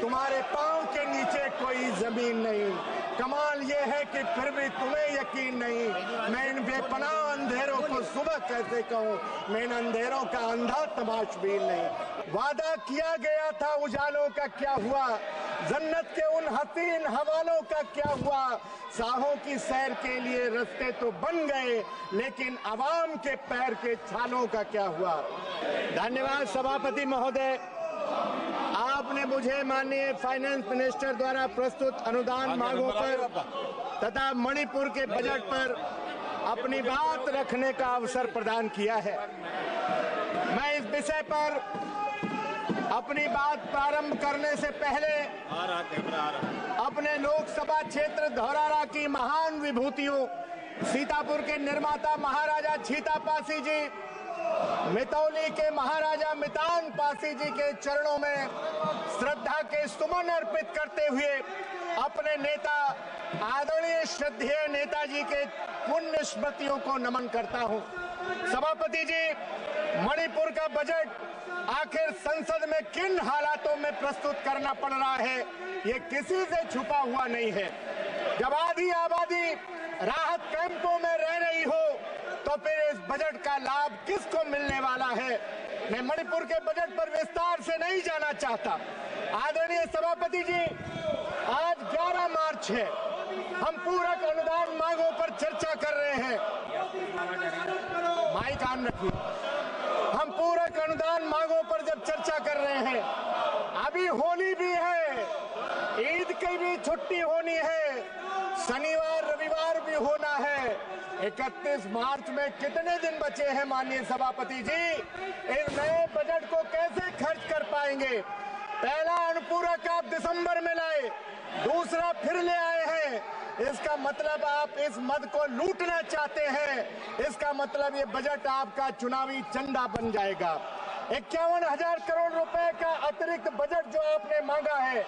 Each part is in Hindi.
तुम्हारे पांव के नीचे कोई जमीन नहीं। कमाल ये है कि फिर भी तुम्हें यकीन नहीं। मैं इन बेपनाह अंधेरों को सुबह कैसे कहूँ, मैं इन अंधेरों का अंधा तमाशबीन नहीं। वादा किया गया था उजालों का क्या हुआ, जन्नत के उन हसीन हवालों का क्या हुआ। साहों की सैर के लिए रास्ते तो बन गए, लेकिन अवाम के पैर के छालों का क्या हुआ। धन्यवाद सभापति महोदय। आपने मुझे माननीय फाइनेंस मिनिस्टर द्वारा प्रस्तुत अनुदान मांगों पर तथा मणिपुर के बजट पर अपनी बात रखने का अवसर प्रदान किया है। मैं इस विषय पर अपनी बात प्रारंभ करने से पहले अपने लोकसभा क्षेत्र धौरारा की महान विभूतियों सीतापुर के निर्माता महाराजा छीता पासी जी, मितौली के महाराजा मितान पासी जी के चरणों में श्रद्धा के सुमन अर्पित करते हुए अपने नेता आदरणीय श्रद्धेय नेताजी के पुण्य स्मृतियों को नमन करता हूं। सभापति जी, मणिपुर का बजट आखिर संसद में किन हालातों में प्रस्तुत करना पड़ रहा है, ये किसी से छुपा हुआ नहीं है। जब आधी आबादी राहत कैंपों में रह रही हो तो फिर इस बजट का लाभ किसको मिलने वाला है। मैं मणिपुर के बजट पर विस्तार से नहीं जाना चाहता। आदरणीय सभापति जी, आज 11 मार्च है, हम पूरक अनुदान मांगों पर चर्चा कर रहे हैं। माइक ऑन रखिए। हम पूरक अनुदान मांगों पर जब चर्चा कर रहे हैं, अभी होली भी है, ईद की भी छुट्टी होनी है, शनिवार रविवार भी होना है। 31 मार्च में कितने दिन बचे हैं माननीय सभापति जी? इस नए बजट को कैसे खर्च कर पाएंगे? पहला अनुपूरक आप दिसंबर में लाए, दूसरा फिर ले आए हैं। इसका मतलब आप इस मद को लूटना चाहते हैं। इसका मतलब ये बजट आपका चुनावी चंदा बन जाएगा। 51,000 करोड़ रुपए का अतिरिक्त बजट जो आपने मांगा है,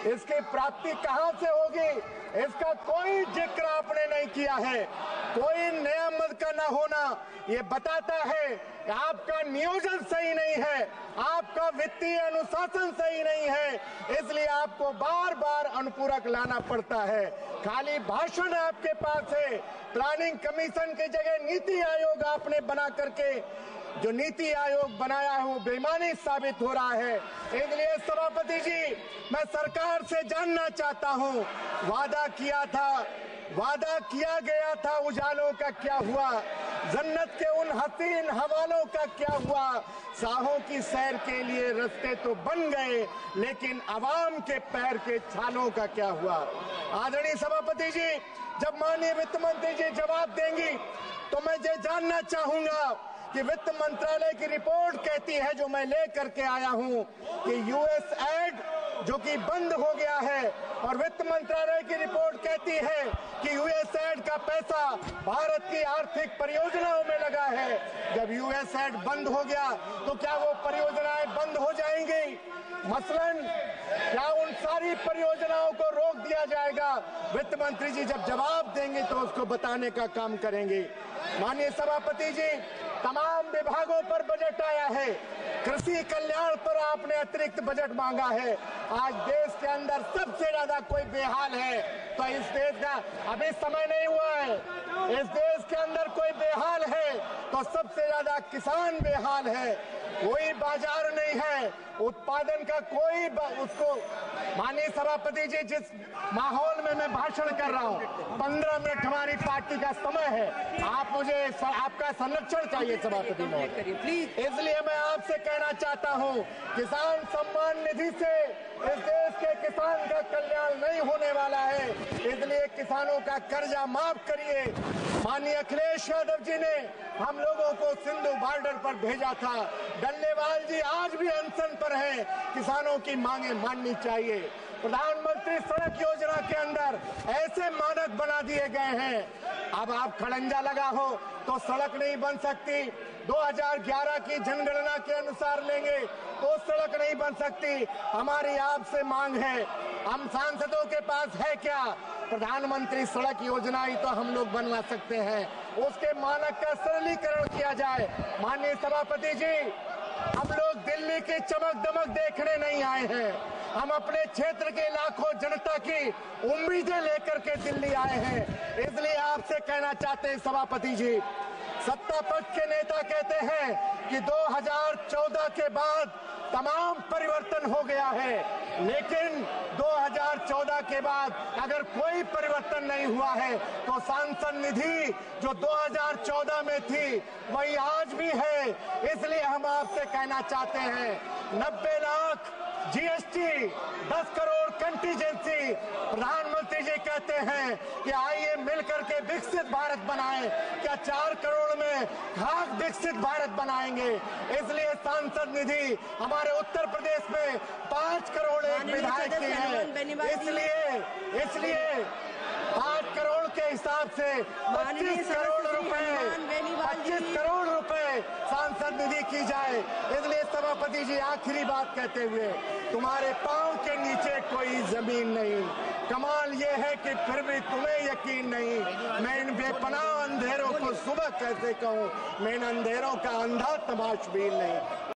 इसकी प्राप्ति कहां से होगी, इसका कोई जिक्र आपने नहीं किया है। कोई नया मद का न होना ये बताता है कि आपका नियोजन सही नहीं है, आपका वित्तीय अनुशासन सही नहीं है, इसलिए आपको बार बार अनुपूरक लाना पड़ता है। खाली भाषण आपके पास है। प्लानिंग कमीशन की जगह नीति आयोग आपने बना करके जो नीति आयोग बनाया है वो बेईमानी साबित हो रहा है। इसलिए सभापति जी, मैं सरकार से जानना चाहता हूं, वादा किया गया था उजालों का क्या हुआ, जन्नत के उन हसीन हवालों का क्या हुआ। साहों की सैर के लिए रास्ते तो बन गए, लेकिन अवाम के पैर के छालों का क्या हुआ। आदरणीय सभापति जी, जब माननीय वित्त मंत्री जी जवाब देंगी तो मैं ये जानना चाहूंगा कि वित्त मंत्रालय की रिपोर्ट कहती है, जो मैं ले करके आया हूं, कि यूएसएड जो कि बंद हो गया है, और वित्त मंत्रालय की रिपोर्ट कहती है कि यूएसएड का पैसा भारत की आर्थिक परियोजनाओं में लगा है। जब यूएसएड बंद हो गया तो क्या वो परियोजनाएं बंद हो जाएंगी? मसलन क्या उन सारी परियोजनाओं को रोक दिया जाएगा? वित्त मंत्री जी जब जवाब देंगे तो उसको बताने का काम करेंगे। माननीय सभापति जी, तमाम विभागों पर बजट आया है। कृषि कल्याण पर आपने अतिरिक्त बजट मांगा है। आज देश के अंदर सबसे ज्यादा कोई बेहाल है तो इस देश का अभी समय नहीं हुआ है। इस देश के अंदर कोई बेहाल है तो सबसे ज्यादा किसान बेहाल है। कोई बाजार नहीं है, उत्पादन का कोई उसको। माननीय सभापति जी, जिस माहौल में मैं भाषण कर रहा हूँ, 15 मिनट हमारी पार्टी का समय है, आप मुझे आपका संरक्षण चाहिए सभापति महोदय, प्लीज। इसलिए मैं आपसे कहना चाहता हूँ, किसान सम्मान निधि से इस देश के किसान का कल्याण नहीं होने वाला है, इसलिए किसानों का कर्जा माफ करिए। माननीय अखिलेश यादव जी ने हम लोगों को सिंधु बॉर्डर पर भेजा था। डल्लेवाल जी आज भी अनशन पर हैं। किसानों की मांगे माननी चाहिए। प्रधानमंत्री सड़क योजना के अंदर ऐसे मानक बना दिए गए हैं, अब आप खड़ंजा लगा हो तो सड़क नहीं बन सकती। 2011 की जनगणना के अनुसार लेंगे तो सड़क नहीं बन सकती। हमारी आपसे मांग है, हम सांसदों के पास है क्या? प्रधानमंत्री सड़क योजना ही तो हम लोग बनवा सकते हैं, उसके मानक का सरलीकरण किया जाए। माननीय सभापति जी, हम लोग दिल्ली की चमक दमक देखने नहीं आए हैं, हम अपने क्षेत्र के लाखों जनता की उम्मीदें लेकर के दिल्ली आए हैं। इसलिए आपसे कहना चाहते हैं सभापति जी, सत्ता पक्ष के नेता कहते हैं कि 2014 के बाद तमाम परिवर्तन हो गया है, लेकिन 2014 के बाद अगर कोई परिवर्तन नहीं हुआ है तो सांसद निधि जो 2014 में थी वही आज भी है। इसलिए हम आपसे कहना चाहते हैं 90 लाख जीएसटी, 10 करोड़ कंटीजेंसी, प्रधानमंत्री जी कहते हैं कि आइए मिलकर के विकसित भारत बनाएं। क्या 4 करोड़ में खास विकसित भारत बनाएंगे? इसलिए सांसद निधि हमारे उत्तर प्रदेश में 5 करोड़ एक विधायक की है। इसलिए 5 करोड़ के हिसाब से 25 करोड़ रुपए सांसद निधि की जाए। इसलिए सभापति जी आखिरी बात कहते हुए, तुम्हारे पांव के नीचे कोई जमीन नहीं। कमाल ये है कि फिर भी तुम्हें यकीन नहीं। मैं इन बेपनाह अंधेरों को सुबह कैसे कहूँ, मैं इन अंधेरों का अंधा तमाशबीन नहीं।